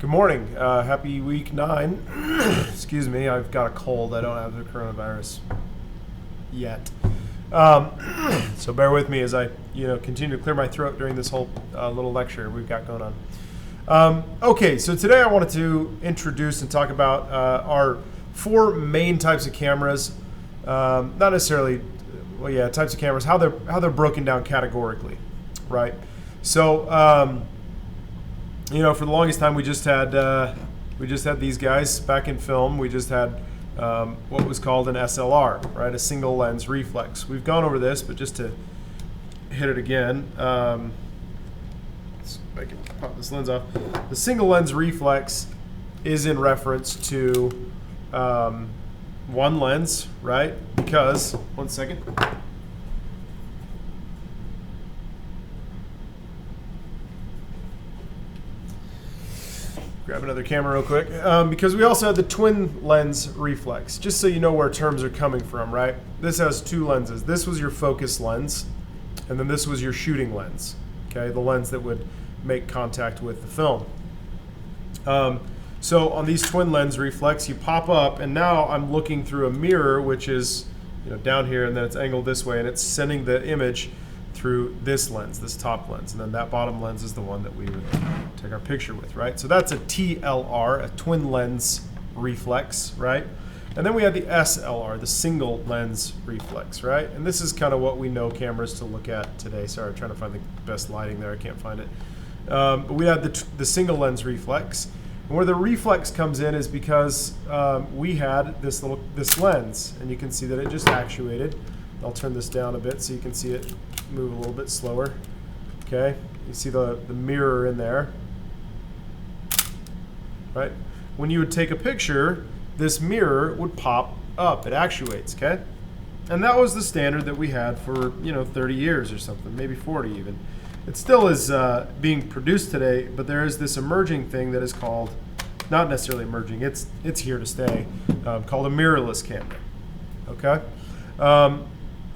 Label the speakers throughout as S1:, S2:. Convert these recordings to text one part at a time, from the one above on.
S1: Good morning. Happy week 9. Excuse me, I've got a cold. I don't have the coronavirus yet. So bear with me as I continue to clear my throat during this whole little lecture we've got going on. Okay, so today I wanted to introduce and talk about our 4 main types of cameras. Not necessarily, types of cameras, how they're broken down categorically, right? So, for the longest time we just had these guys back in film. We just had what was called an SLR, right? A single lens reflex. We've gone over this, but just to hit it again, I can pop this lens off. The single lens reflex is in reference to one lens, right? Because, one second. Grab another camera real quick. Because we also have the twin lens reflex, just so you know where terms are coming from, right? This has 2 lenses. This was your focus lens, and then this was your shooting lens, okay? The lens that would make contact with the film. So on these twin lens reflex, you pop up, and now I'm looking through a mirror, which is down here, and then it's angled this way, and it's sending the image through this lens, this top lens, and then that bottom lens is the one that we would take our picture with, right? So that's a TLR, a twin lens reflex, right? And then we have the SLR, the single lens reflex, right? And this is kind of what we know cameras to look at today. Sorry, I'm trying to find the best lighting there. I can't find it. But we have the single lens reflex. And where the reflex comes in is because we had this lens, and you can see that it just actuated. I'll turn this down a bit so you can see it move a little bit slower. Okay, you see the mirror in there, right? When you would take a picture, this mirror would pop up. It actuates, okay? And that was the standard that we had for 30 years or something, maybe 40 even. It still is being produced today, but there is this emerging thing that is called, not necessarily emerging, it's here to stay, called a mirrorless camera. Okay.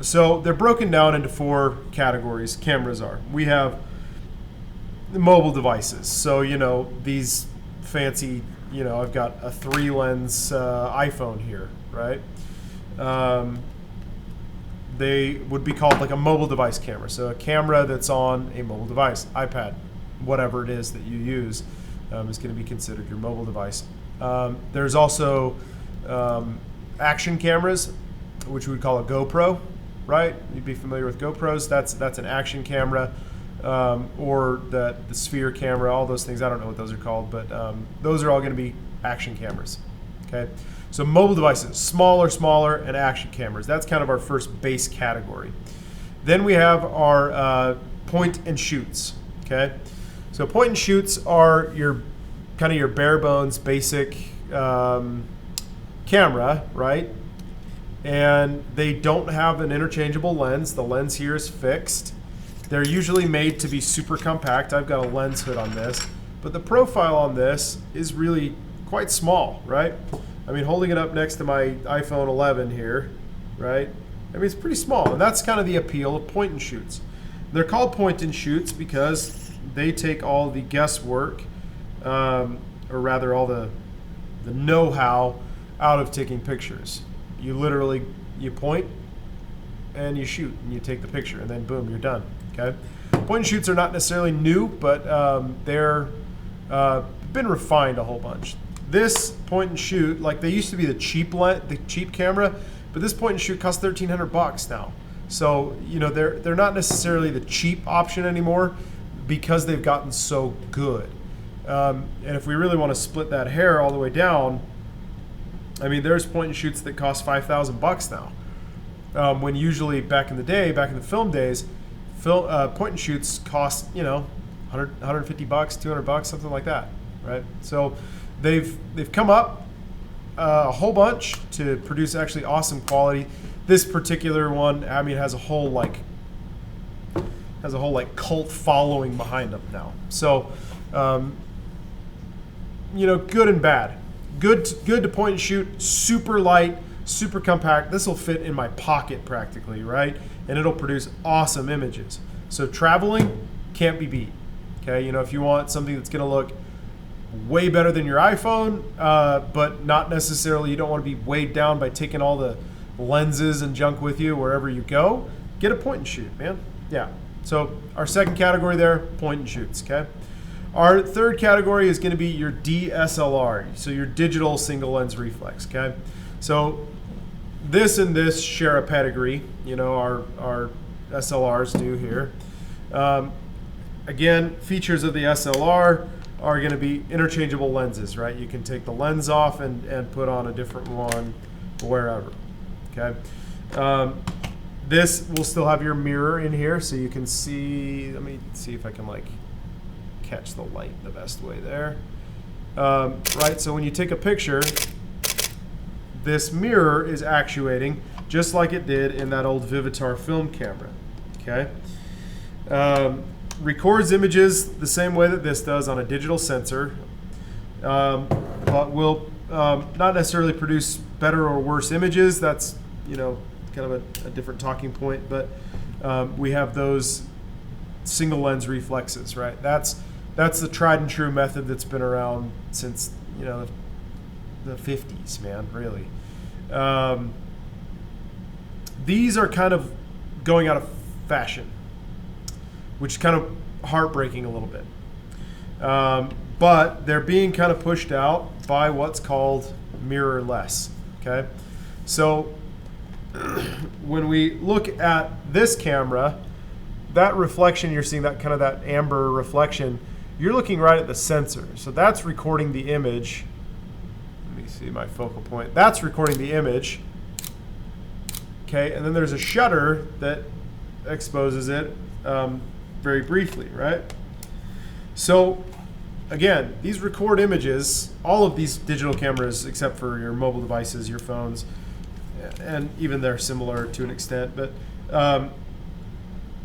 S1: So they're broken down into 4 categories. Cameras are. We have mobile devices. So these fancy. I've got a 3-lens iPhone here, right? They would be called like a mobile device camera. So a camera that's on a mobile device, iPad, whatever it is that you use, is going to be considered your mobile device. There's also action cameras, which we would call a GoPro. Right? You'd be familiar with GoPros. That's an action camera, or the sphere camera, all those things. I don't know what those are called, but those are all going to be action cameras. Okay? So mobile devices, smaller, and action cameras. That's kind of our first base category. Then we have our point and shoots. Okay? So point and shoots are your bare bones basic camera, right? And they don't have an interchangeable lens. The lens here is fixed. They're usually made to be super compact. I've got a lens hood on this, but the profile on this is really quite small, right? I mean, holding it up next to my iPhone 11 here, right? I mean, it's pretty small, and that's kind of the appeal of point and shoots. They're called point and shoots because they take all the guesswork, or rather all the know-how out of taking pictures. You point and you shoot and you take the picture, and then boom, you're done. Okay. Point and shoots are not necessarily new, but they're been refined a whole bunch. This point and shoot, like they used to be the cheap camera, but this point and shoot costs $1,300 now. So they're not necessarily the cheap option anymore because they've gotten so good. And if we really want to split that hair all the way down, I mean, there's point and shoots that cost $5,000 now. When usually back in the film days, point and shoots cost $100, $150, $200, something like that, right? So they've come up a whole bunch to produce actually awesome quality. This particular one, I mean, has a whole cult following behind them now. So good and bad. Good to point and shoot, super light, super compact. This will fit in my pocket practically, right? And it'll produce awesome images. So traveling can't be beat. Okay, if you want something that's going to look way better than your iPhone, but not necessarily, you don't want to be weighed down by taking all the lenses and junk with you wherever you go. Get a point and shoot, man. Yeah. So our second category there, point and shoots, okay? Our third category is going to be your DSLR, so your digital single lens reflex, okay? So this and this share a pedigree, you know, our SLRs do here. Again, features of the SLR are going to be interchangeable lenses, right? You can take the lens off and put on a different one wherever, okay? This will still have your mirror in here, so you can see, let me see if I can like catch the light the best way there. Right, so when you take a picture, this mirror is actuating just like it did in that old Vivitar film camera, okay? Records images the same way that this does on a digital sensor, but will not necessarily produce better or worse images. That's, you know, kind of a different talking point, but we have those single lens reflexes, right? That's the tried and true method that's been around since, you know, the 50s, man, really. These are kind of going out of fashion, which is kind of heartbreaking a little bit. But they're being kind of pushed out by what's called mirrorless, okay? So when we look at this camera, that reflection you're seeing, that kind of that amber reflection, you're looking right at the sensor. So that's recording the image. Let me see my focal point. That's recording the image. Okay, and then there's a shutter that exposes it very briefly, right? So again, these record images, all of these digital cameras, except for your mobile devices, your phones, and even they're similar to an extent, but are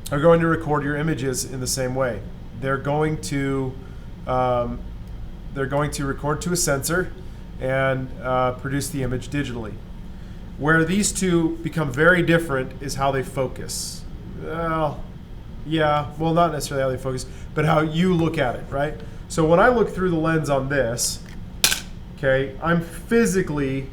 S1: going to record your images in the same way. They're going to record to a sensor and produce the image digitally. Where these two become very different is how they focus. Well, yeah, well, not necessarily how they focus, but how you look at it, right? So when I look through the lens on this, okay, I'm physically,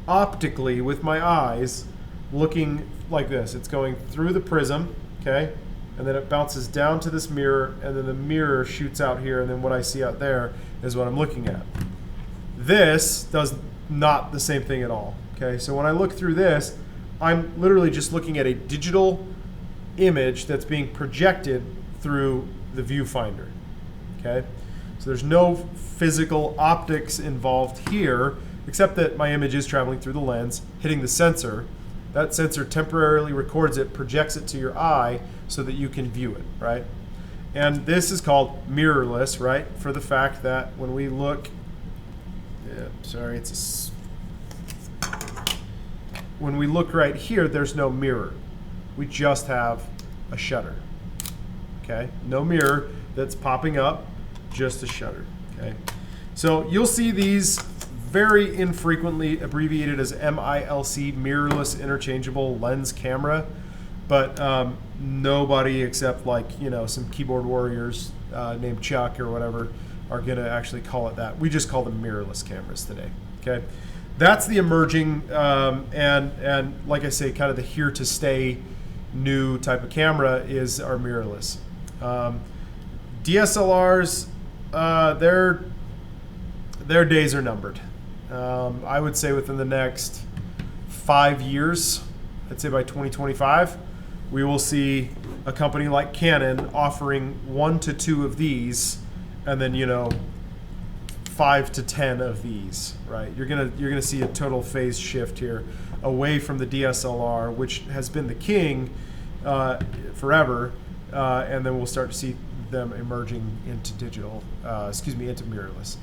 S1: optically, with my eyes, looking like this. It's going through the prism, okay, and then it bounces down to this mirror, and then the mirror shoots out here, and then what I see out there is what I'm looking at. This does not the same thing at all, okay? So when I look through this, I'm literally just looking at a digital image that's being projected through the viewfinder, okay? So there's no physical optics involved here, except that my image is traveling through the lens, hitting the sensor. That sensor temporarily records it, projects it to your eye so that you can view it, right? And this is called mirrorless, right? For the fact that when we look, when we look right here, there's no mirror. We just have a shutter, okay? No mirror that's popping up, just a shutter, okay? So you'll see these very infrequently abbreviated as MILC, mirrorless interchangeable lens camera, but nobody except, like, you know, some keyboard warriors named Chuck or whatever are gonna actually call it that. We just call them mirrorless cameras today, okay? That's the emerging and like I say, kind of the here to stay new type of camera is our mirrorless. DSLRs, their days are numbered. I would say within the next 5 years, I'd say by 2025, we will see a company like Canon offering 1 to 2 of these, and then, you know, 5 to 10 of these, right? You're gonna see a total phase shift here away from the DSLR, which has been the king forever, and then we'll start to see them emerging into digital, into mirrorless.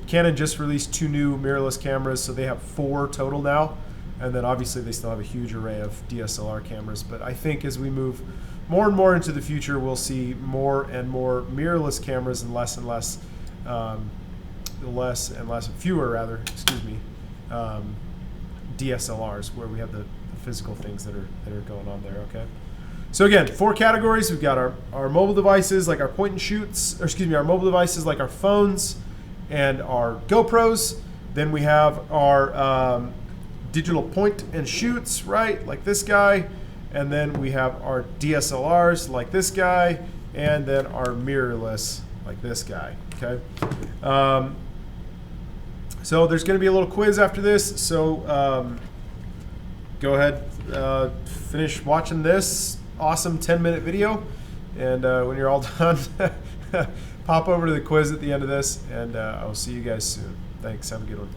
S1: Canon just released 2 new mirrorless cameras, so they have 4 total now, and then obviously they still have a huge array of DSLR cameras. But I think as we move more and more into the future, we'll see more and more mirrorless cameras and fewer DSLRs, where we have the physical things that are going on there. Okay, So again, 4 categories. We've got our mobile devices, like our point and shoots, or excuse me, our mobile devices like our phones and our GoPros. Then we have our digital point and shoots, right, like this guy. And then we have our DSLRs like this guy, and then our mirrorless like this guy, okay? So there's gonna be a little quiz after this. So go ahead, finish watching this awesome 10-minute video, and when you're all done, pop over to the quiz at the end of this, and I will see you guys soon. Thanks. Have a good one.